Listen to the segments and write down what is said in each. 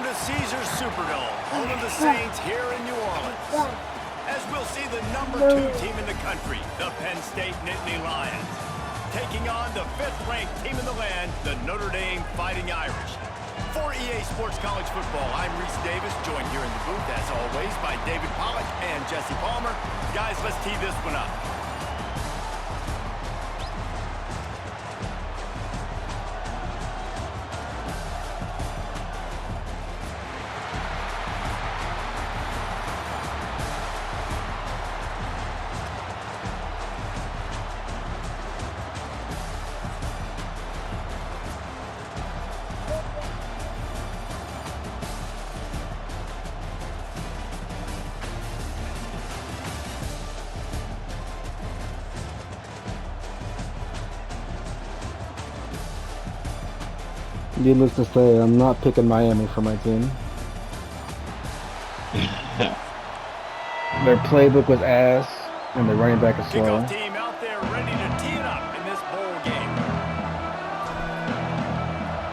the Caesars Superdome, home of the Saints here in New Orleans. As we'll see the #2 team in the country, the Penn State Nittany Lions, taking on the 5th-ranked team in the land, the Notre Dame Fighting Irish. For EA Sports College Football, I'm Reese Davis, joined here in the booth, as always, by David Pollack and Jesse Palmer. Guys, let's tee this one up. Needless to say, I'm not picking Miami for my team. Their playbook was ass, and their running back is slow. Kickoff team out there ready to tee it up in this bowl game.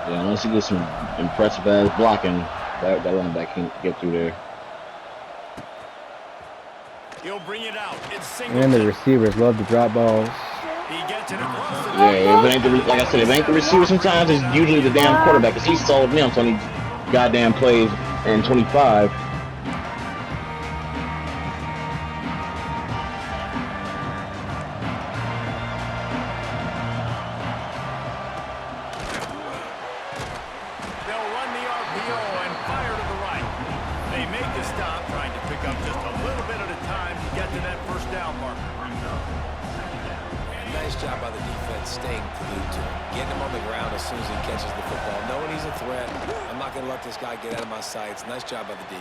Yeah, unless you get some impressive ass blocking, that running back can't get through there. He'll bring it out. It's single. And the receivers love to drop balls. He gets it across the Yeah, if it ain't the, like I said, if it ain't the receiver sometimes, it's usually the damn quarterback, because he sold me on 20 goddamn plays and 25. They'll run the RPO and fire to the right. They make the stop, trying to pick up just a little bit at a time to get to that first down marker. Nice job by the defense staying glued to him, getting him on the ground as soon as he catches the football, knowing he's a threat. I'm not going to let this guy get out of my sights. Nice job by the D.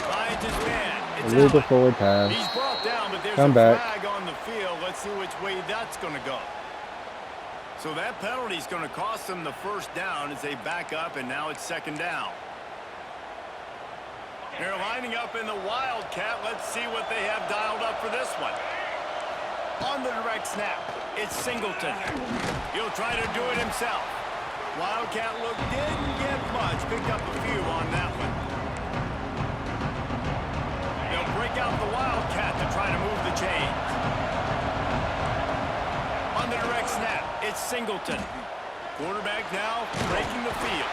Lions is man. It's A little out. forward pass. He's brought down, but there's Come a back. flag on the field. Let's see which way that's going to go. So that penalty is going to cost them the first down as they back up, and now it's 2nd down. They're lining up in the Wildcat. Let's see what they have dialed up for this one. On the direct snap, it's Singleton. He'll try to do it himself. Wildcat look didn't get much. Picked up a few on that one. They'll break out the Wildcat to try to move the chains. On the direct snap, it's Singleton. Quarterback now breaking the field.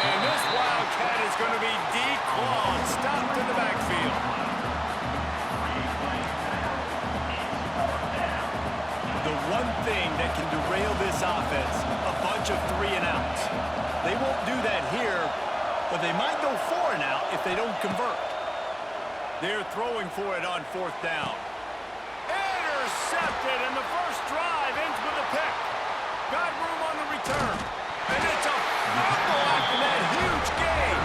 And this Wildcat is going to be declawed, stopped in the backfield. The one thing that can derail this offense, a bunch of 3-and-outs. They won't do that here, but they might go 4-and-out if they don't convert. They're throwing for it on 4th down. Intercepted, and the first drive ends with a pick. Got room on the return. And it's a fumble after that huge gain.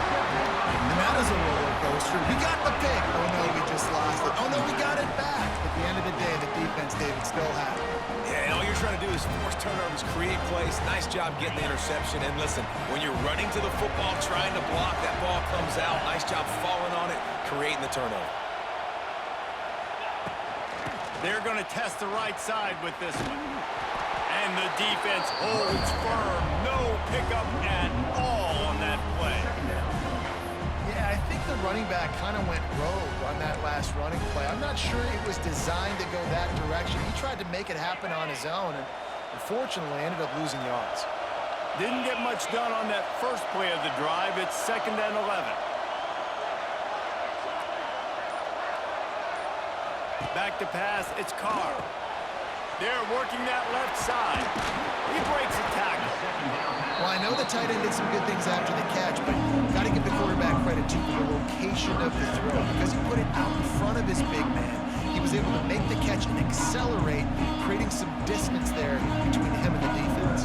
And that is a roller coaster. We got the pick. Oh, no, we just lost it. Oh, no, we got it back. At the end of the day, the defense, David, still had it. Yeah, and all you're trying to do is force turnovers, create plays. Nice job getting the interception. And listen, when you're running to the football, trying to block, that ball comes out. Nice job falling on it, creating the turnover. They're going to test the right side with this one. And the defense holds firm. No pickup at all on that play. Yeah, I think the running back kind of went rogue on that last running play. I'm not sure it was designed to go that direction. He tried to make it happen on his own, and unfortunately ended up losing yards. Didn't get much done on that first play of the drive. It's 2nd and 11. Back to pass, it's Carr. They're working that left side. He breaks a tackle. Well, I know the tight end did some good things after the catch, but got to give the quarterback credit to the location of the throw, because he put it out in front of his big man. He was able to make the catch and accelerate, creating some distance there between him and the defense.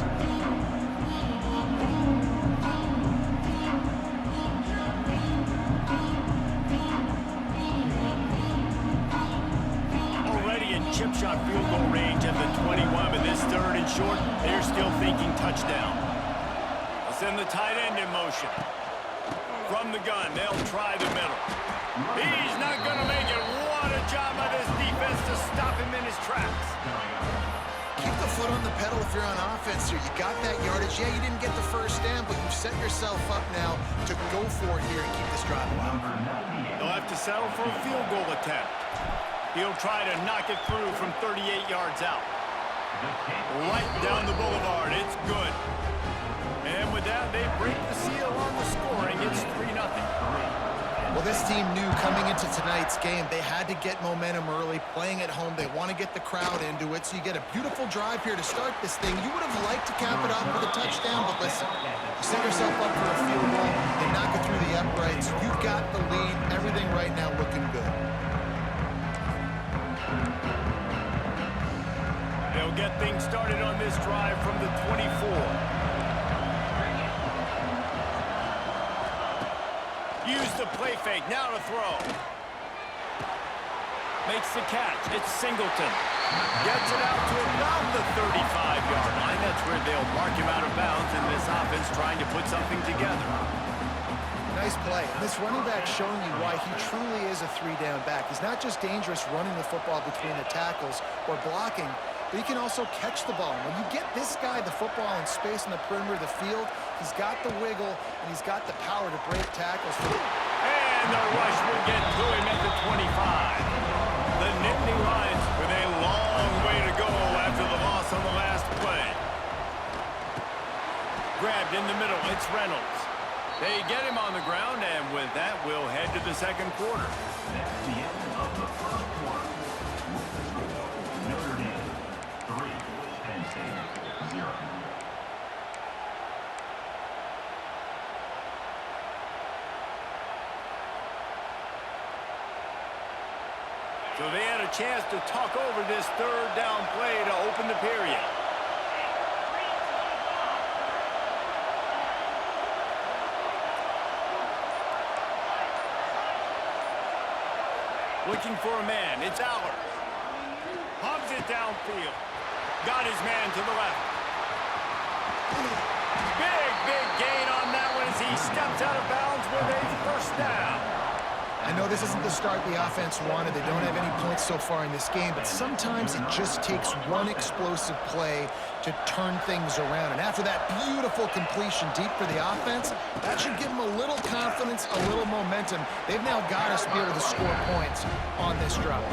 Chip shot field goal range at the 21, but this 3rd and short, they're still thinking touchdown. They'll send the tight end in motion. From the gun, they'll try the middle. He's not going to make it. What a job by this defense to stop him in his tracks. keep the foot on the pedal if you're on offense here. You got that yardage. Yeah, you didn't get the first down, but you've set yourself up now to go for it here and keep this drive alive. He'll have to settle for a field goal attempt. He'll try to knock it through from 38 yards out. Right down the boulevard. It's good. And with that, they break the seal on the scoring. It's 3-0. Well, this team knew coming into tonight's game they had to get momentum early, playing at home. They want to get the crowd into it, so you get a beautiful drive here to start this thing. You would have liked to cap it off with a touchdown, but listen, you set yourself up for a field goal, they knock it through the uprights. You've got the lead. Everything right now looking good. They'll get things started on this drive from the 24. Use the play fake, now to throw. Makes the catch, it's Singleton. Gets it out to about the 35-yard line. That's where they'll mark him out of bounds, and this offense trying to put something together. Nice play. This running back showing you why he truly is a three-down back. He's not just dangerous running the football between the tackles or blocking, but he can also catch the ball. When you get this guy the football in space in the perimeter of the field, he's got the wiggle and he's got the power to break tackles. And the rush will get to him at the 25. The Nittany Lions with a long way to go after the loss on the last play. Grabbed in the middle, it's Reynolds. They get him on the ground, and with that, we'll head to the second quarter. That's the end of the first quarter. Notre Dame 3, Penn State 0. So they had a chance to talk over this third down play to open the period. Looking for a man, it's Aller. Hogs it downfield. Got his man to the left. Big gain on that one as he steps out of bounds with a first down. I know this isn't the start the offense wanted. They don't have any points so far in this game, but sometimes it just takes one explosive play to turn things around. And after that beautiful completion deep for the offense, that should give them a little confidence, a little momentum. They've now got us to be able to score points on this drive.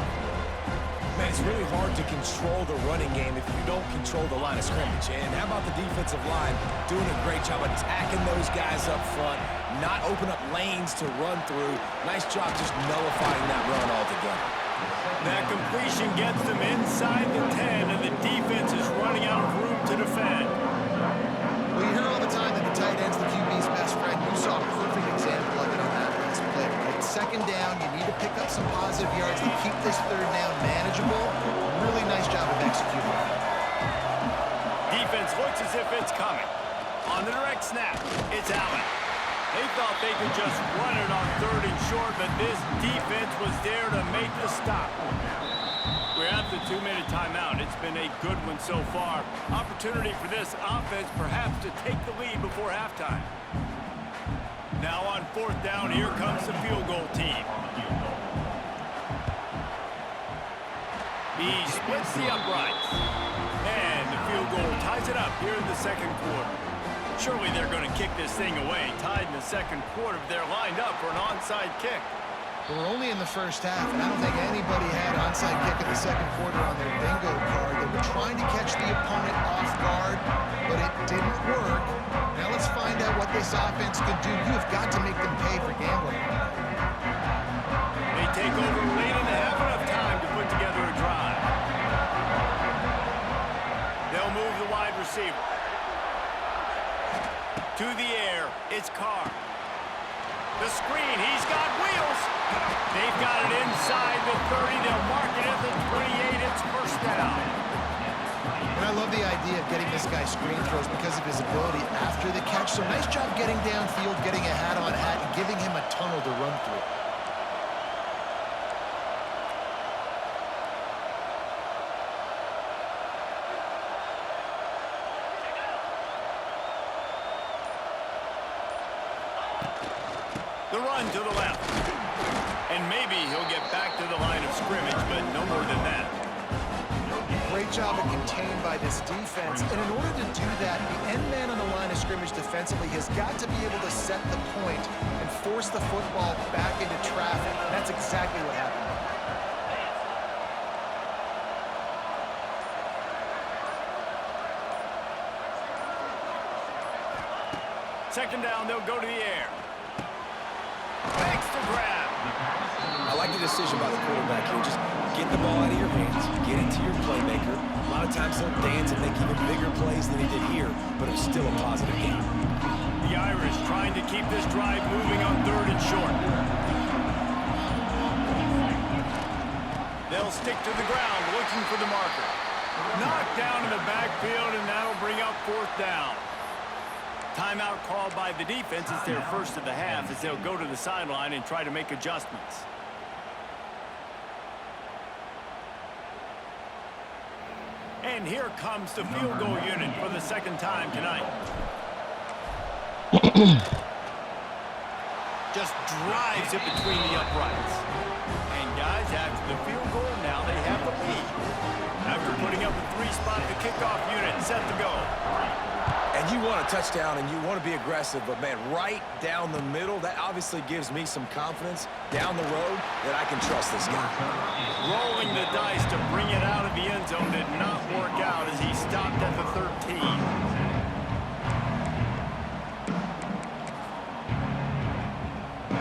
Man, it's really hard to control the running game if you don't control the line of scrimmage. And how about the defensive line doing a great job attacking those guys up front, not open up lanes to run through. Nice job just nullifying that run altogether. That completion gets them inside the 10, and the defense is running out of room to defend. Well, you hear all the time that the tight end's the QB's best friend. You saw a perfect example of it on that last play. At second down, you need to pick up some positive yards to keep this third down manageable. Really nice job of executing. Defense looks as if it's coming. On the direct snap, it's Allen. They thought they could just run it on third and short, but this defense was there to make the stop. We're at the 2-minute timeout. It's been a good one so far. Opportunity for this offense perhaps to take the lead before halftime. Now on fourth down, here comes the field goal team. He splits the uprights. And the field goal ties it up here in the second quarter. Surely they're going to kick this thing away. Tied in the second quarter, they're lined up for an onside kick. We're only in the first half, and I don't think anybody had onside kick in the second quarter on their bingo card. They were trying to catch the opponent off guard, but it didn't work. Now let's find out what this offense can do. You have got to make them pay for gambling. They take over late and have enough time to put together a drive. They'll move the wide receiver. To the air, it's Carr. The screen, he's got wheels. They've got it inside the 30. They'll mark it at the 28. It's first down. And I love the idea of getting this guy screen throws because of his ability after the catch. So nice job getting downfield, getting a hat-on-hat, and giving him a tunnel to run through. The run to the left. And maybe he'll get back to the line of scrimmage, but no more than that. Great job of contained by this defense. And in order to do that, the end man on the line of scrimmage defensively has got to be able to set the point and force the football back into traffic. And that's exactly what happened. Second down, they'll go to the air. Makes the grab. I like the decision by the quarterback here. Just get the ball out of your hands, get it to your playmaker. A lot of times he'll dance and make even bigger plays than he did here, but it's still a positive game. The Irish trying to keep this drive moving on 3rd and short. They'll stick to the ground looking for the marker. Knocked down in the backfield, and that'll bring up 4th down. Timeout called by the defense. It's their first of the half as they'll go to the sideline and try to make adjustments. And here comes the field goal unit for the second time tonight. Just drives it between the uprights. And guys, after the field goal, now they have the lead. After putting up a 3-spot, the kickoff unit set to go. And you want a touchdown and you want to be aggressive, but man, right down the middle, that obviously gives me some confidence down the road that I can trust this guy. Rolling the dice to bring it out of the end zone did not work out as he stopped at the 13.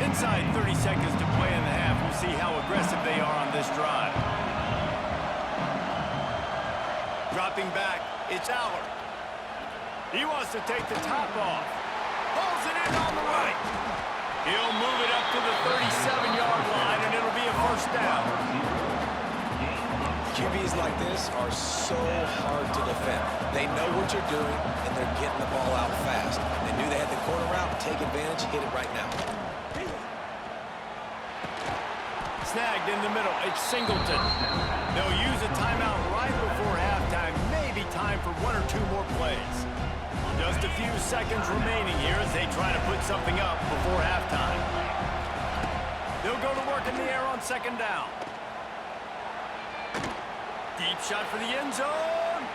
Inside 30 seconds to play in the half. We'll see how aggressive they are on this drive. Dropping back, it's Aller. He wants to take the top off. Pulls it in on the right. He'll move it up to the 37-yard line, and it'll be a 1st down. QBs like this are so hard to defend. They know what you're doing, and they're getting the ball out fast. They knew they had the corner route. Take advantage. Hit it right now. Snagged in the middle. It's Singleton. They'll use a timeout right before halftime. Maybe time for 1 or 2 more plays. Just a few seconds remaining here as they try to put something up before halftime. They'll go to work in the air on 2nd down. Deep shot for the end zone.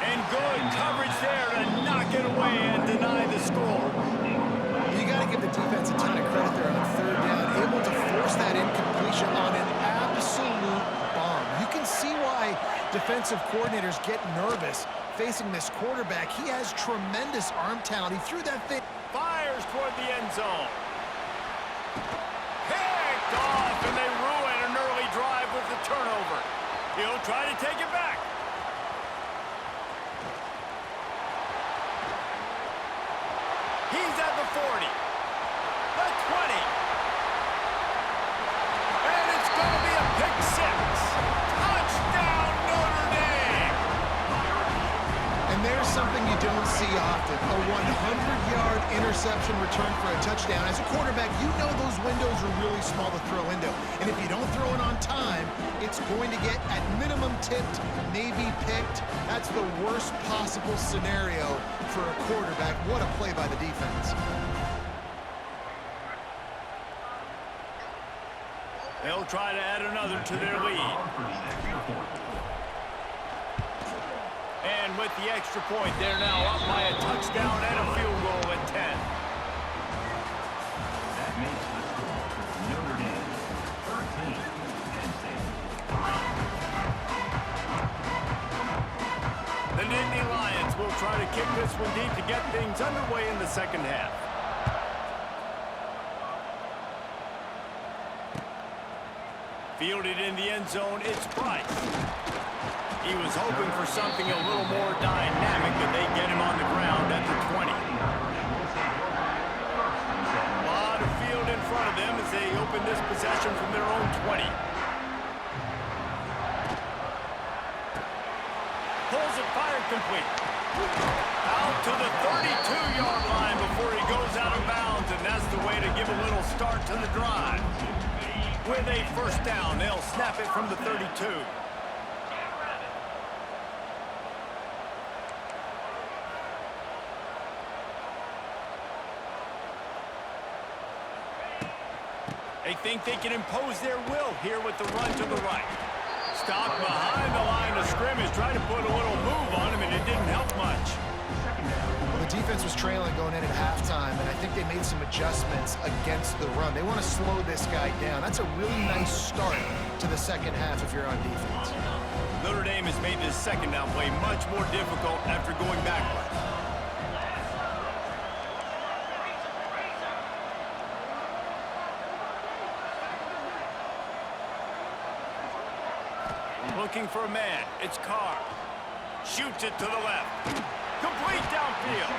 And good coverage there to knock it away and deny the score. You got to give the defense a ton of credit there on 3rd down, able to force that incompletion on an absolute bomb. You can see why defensive coordinators get nervous facing this quarterback. He has tremendous arm talent. He threw that thing. Fires toward the end zone. Picked off, and they ruin an early drive with the turnover. He'll try to take it back. He's at the 40. The 20. And it's going to be a pick 6. Touchdown, Notre Dame. And there's something you don't see often, a 100-yard interception return for a touchdown. As a quarterback, you know those windows are really small to throw into. And if you don't throw it on time, it's going to get at minimum tipped, maybe picked. That's the worst possible scenario for a quarterback. What a play by the defense. They'll try to add another to their lead. And with the extra point, they're now up by a touchdown and a field goal at 10. That makes the score Notre Dame 13, Penn State 3. The Nittany Lions will try to kick this one deep to get things underway in the second half. Fielded in the end zone, it's Price. He was hoping for something a little more dynamic, but they get him on the ground at the 20. A lot of field in front of them as they open this possession from their own 20. Pulls it, fired complete. Out to the 32-yard line before he goes out of bounds, and that's the way to give a little start to the drive. With a 1st down, they'll snap it from the 32. They think they can impose their will here with the run to the right. Stopped behind the line of scrimmage, trying to put a little move on him, and it didn't help much. Well, the defense was trailing going in at halftime, and I think they made some adjustments against the run. They want to slow this guy down. That's a really nice start to the second half if you're on defense. Notre Dame has made this second down play much more difficult after going backwards. Looking for a man. It's Carr. Shoots it to the left. Complete downfield.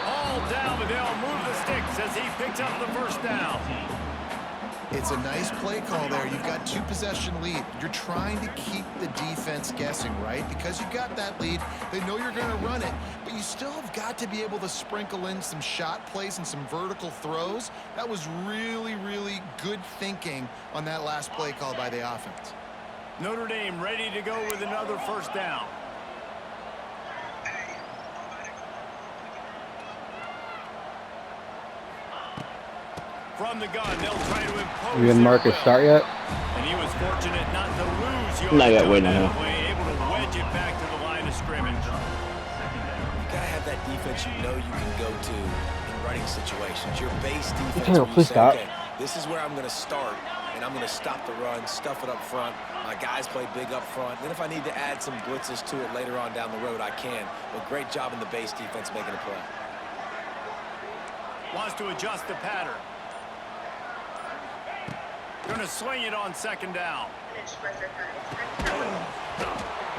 All down, but they'll move the sticks as he picks up the first down. It's a nice play call there. You've got 2-possession lead. You're trying to keep the defense guessing, right? Because you've got that lead, they know you're going to run it, but you still have got to be able to sprinkle in some shot plays and some vertical throws. That was really, really good thinking on that last play call by the offense. Notre Dame ready to go with another first down. From the gun, they'll try to impose. You and Marcus start yet? And he was fortunate not to lose yards. Not yet, wait now. Able to wedge it back to the line of scrimmage. You gotta have that defense you know you can go to in running situations. Your base defense. Taylor, where you please say, stop. okay, this is where I'm gonna start, and I'm gonna stop the run, stuff it up front. My guys play big up front. Then if I need to add some blitzes to it later on down the road, I can. But great job in the base defense making a play. Wants to adjust the pattern. Gonna swing it on second down.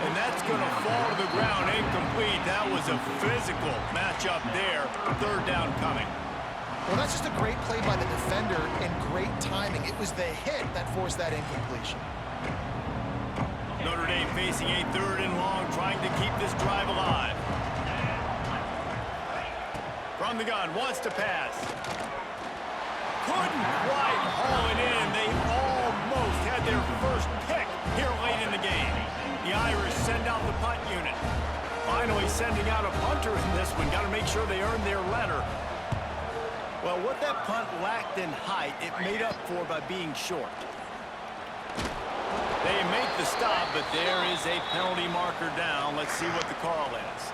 And that's gonna fall to the ground incomplete. That was a physical matchup there. Third down coming. Well, that's just a great play by the defender and great timing. It was the hit that forced that incompletion. Notre Dame facing a third and long, trying to keep this drive alive. From the gun, wants to pass. Couldn't quite haul it in. They almost had their first pick here late in the game. The Irish send out the punt unit. Finally sending out a punter in this one. Got to make sure they earn their letter. Well, what that punt lacked in height, it made up for by being short. They make the stop, but there is a penalty marker down. Let's see what the call is.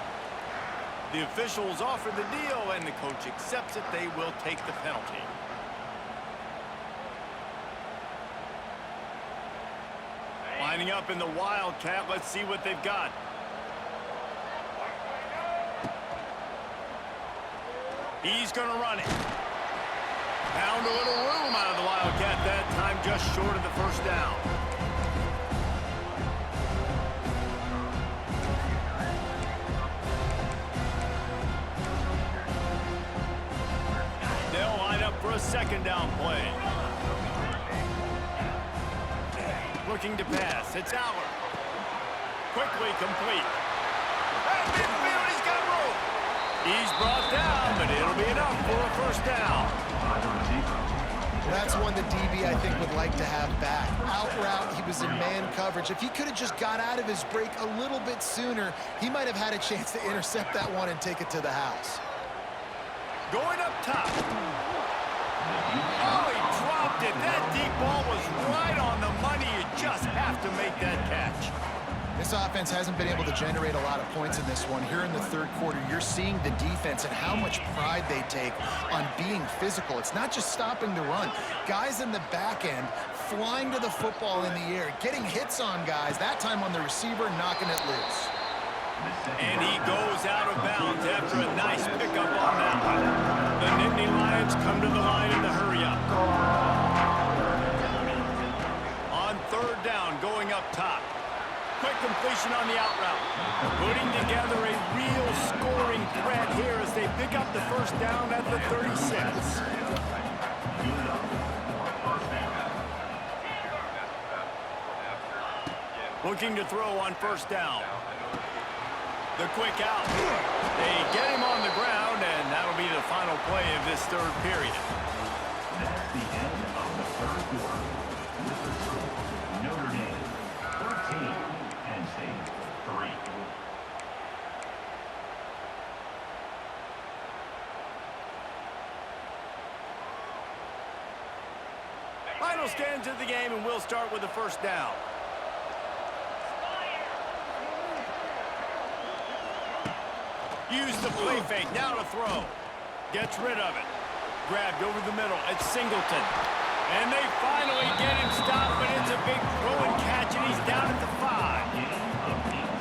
The officials offer the deal, and the coach accepts it. They will take the penalty. Lining up in the Wildcat. Let's see what they've got. He's going to run it. Found a little room out of the Wildcat that time, just short of the first down. They'll line up for a second down play. Looking to pass. It's Aller. Quickly complete. And midfield, he's got room. He's brought down, but it'll be enough for a first down. That's one the DB, I think, would like to have back. Out route, he was in man coverage. If he could have just got out of his break a little bit sooner, he might have had a chance to intercept that one and take it to the house. Going up top. Oh, he dropped it. That deep ball was right on the money. You just have to make that catch. This offense hasn't been able to generate a lot of points in this one. Here in the third quarter, you're seeing the defense and how much pride they take on being physical. It's not just stopping the run. Guys in the back end flying to the football in the air, getting hits on guys, that time on the receiver, knocking it loose. And he goes out of bounds after a nice pickup on that one. The Nittany Lions come to the line in the hurry-up. On third down, going up top. Quick completion on the out route. Putting together a real scoring threat here as they pick up the first down at the 36. Looking to throw on first down. The quick out. They get him on the ground, and that'll be the final play of this third period. That's the end of the third quarter. This is Notre Dame 13, Penn State 3. Final stands of the game, and we'll start with the first down. Use the play fake, now to throw. Gets rid of it. Grabbed over the middle, it's Singleton. And they finally get him stopped, but it's a big throw and catch, and he's down at the 5.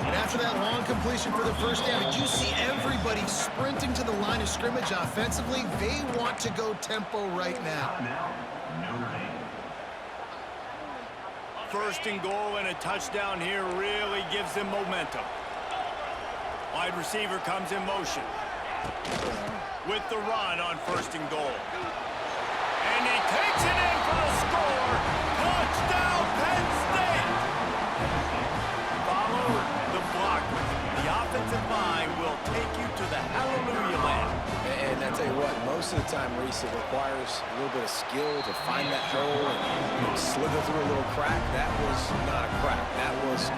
And after that long completion for the first down, did you see everybody sprinting to the line of scrimmage offensively? They want to go tempo right now. Notre Dame. First and goal and a touchdown here really gives them momentum. Wide receiver comes in motion with the run on first and goal. And he takes it in for the score. Touchdown, Penn State! Follow the blockers. The offensive line will take you to the hallelujah land. And I tell you what, most of the time, Reese, it requires a little bit of skill to find that hole and slither through a little crack. That was not a crack. That was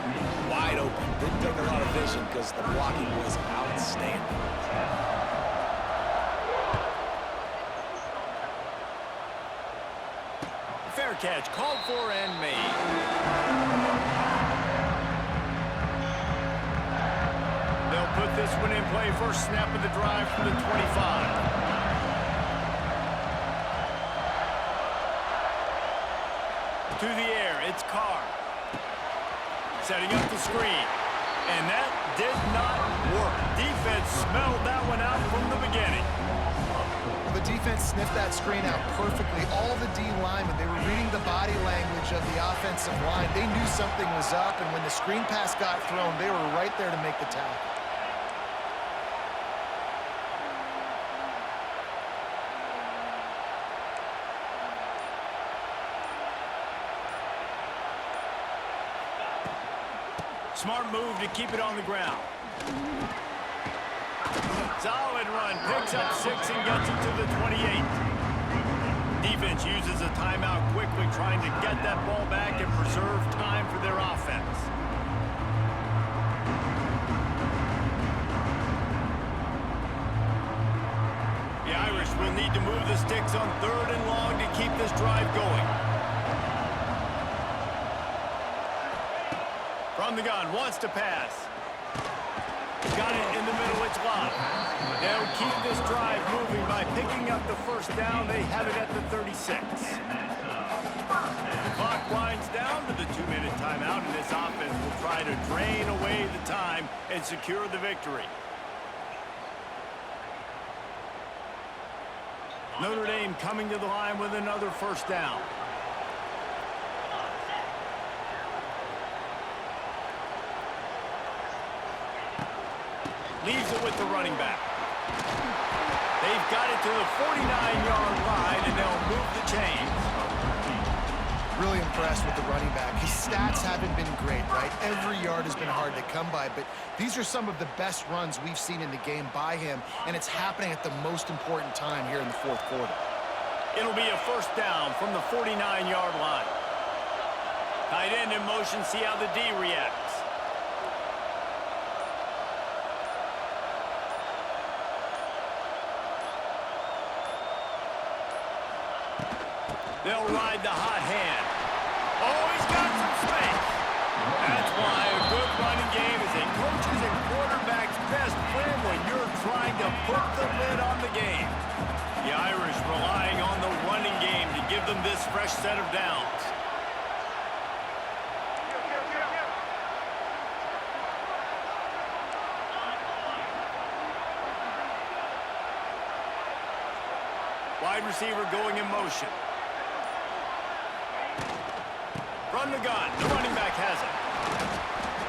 wide open. Didn't take a lot of vision because the blocking was outstanding. Fair catch, called for and made. They'll put this one in play. First snap of the drive from the 25. To the air, it's Carr. Setting up the screen. And that did not work. Defense smelled that one out from the beginning. Well, the defense sniffed that screen out perfectly. All the D linemen, they were reading the body language of the offensive line. They knew something was up, and when the screen pass got thrown, they were right there to make the tackle. Smart move to keep it on the ground. Solid run, picks up 6 and gets it to the 28. Defense uses a timeout quickly, trying to get that ball back and preserve time for their offense. The Irish will need to move the sticks on 3rd and long to keep this drive going. From the gun, wants to pass. Got it in the middle, it's locked. They'll keep this drive moving by picking up the first down. They have it at the 36. The clock winds down to the 2-minute timeout, and this offense will try to drain away the time and secure the victory. Notre Dame coming to the line with another first down. Leaves it with the running back. They've got it to the 49-yard line, and they'll move the chains. Really impressed with the running back. His stats haven't been great, right? Every yard has been hard to come by, but these are some of the best runs we've seen in the game by him, and it's happening at the most important time here in the 4th quarter. It'll be a first down from the 49-yard line. Tight end in motion, see how the D reacts. They'll ride the hot hand. Oh, he's got some space. That's why a good running game is a coach's and quarterback's best friend when you're trying to put the lid on the game. The Irish relying on the running game to give them this fresh set of downs. Wide receiver going in motion. From the gun, the running back has it.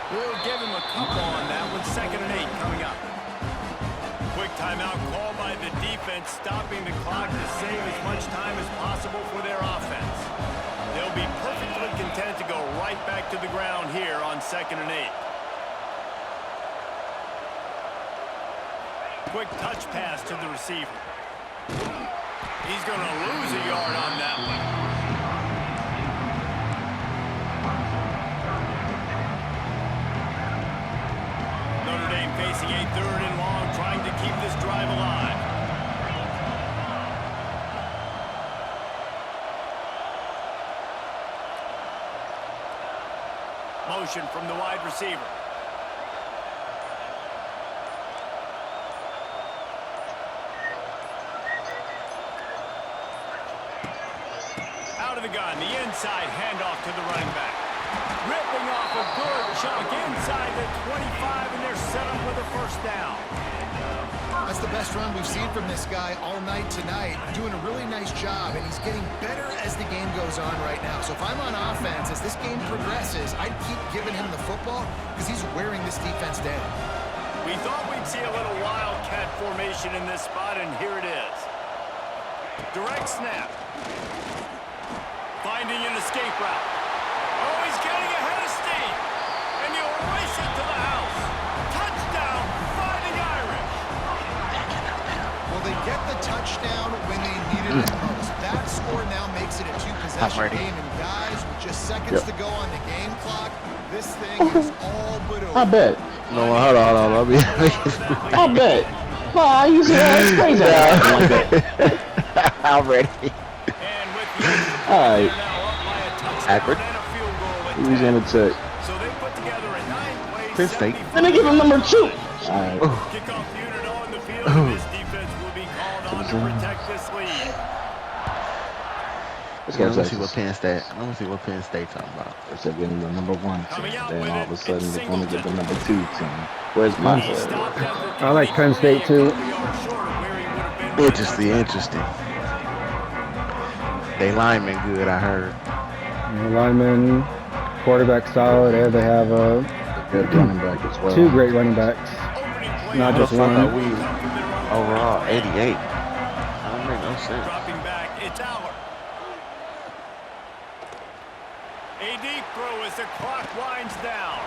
We'll give him a couple on that one. 2nd and 8 coming up. Quick timeout call by the defense, stopping the clock to save as much time as possible for their offense. They'll be perfectly content to go right back to the ground here on 2nd and 8. Quick touch pass to the receiver. He's going to lose a yard on that one. Facing a 3rd and long, trying to keep this drive alive. Motion from the wide receiver. out of the gun. The inside handoff to the running back. Ripping off a good chunk inside the 25, and they're set up with a first down. That's the best run we've seen from this guy all night tonight. Doing a really nice job, and he's getting better as the game goes on right now. So if I'm on offense, as this game progresses, I'd keep giving him the football because he's wearing this defense down. We thought we'd see a little wildcat formation in this spot, and here it is. Direct snap. Finding an escape route. Oh, he's getting ahead of steam. And you'll race it to the house. Touchdown, Fighting Irish. Well, they get the touchdown when they needed it most. That score now makes it a two-possession game, and guys, with just seconds to go on the game clock, this thing is all but over. I bet. No, hold on. I'll be. I bet. Well, I use it as crazy. Like that. I'm ready. And with the All right. now up by a touchdown Akron. and a field goal at Louisiana Tech. So they put together a 9-play, Penn State. And they give him number 2. All right. kickoff unit on the field, and this defense will be called on to protect this lead. Let's Yeah, go let's see what Texas. Penn State. Let's see what Penn State talking about. It's like getting the number 1 team. Coming out Then with all of a it, sudden it's they're going to get the number 2 team. Where's He my stopped after I like Penn State, too. 23 yards short of where he would have been. Interesting. They linemen good, I heard. Lineman, quarterback solid. There they have good running back as well. 2 great running backs. Opening play Not on just the one. I thought we come from their own overall 88. That don't make no sense. Dropping back, it's Aller. A deep throw as the clock winds down.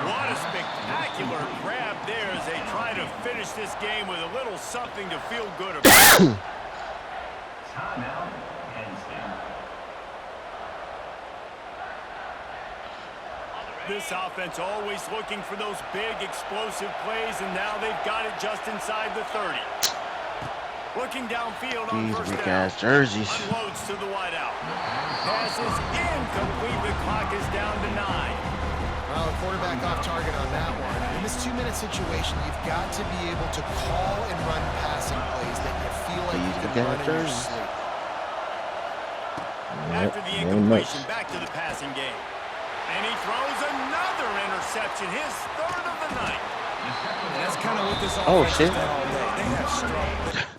What a spectacular grab there as they try to finish this game with a little something to feel good about. Timeout, Penn State. This offense always looking for those big explosive plays, and now they've got it just inside the 30. Looking downfield on These first weak down. ass jerseys. Unloads to the wideout. Pass is incomplete. The clock is down to 9. Well, a quarterback off target on that one. In this 2-minute situation, you've got to be able to call and run passing plays that you feel like you can run in your sleep. After the incompletion, back to the passing game. And he throws another interception, his 3rd of the night. And that's kind of what this Oh, offense shit. has done all day. They have struggled.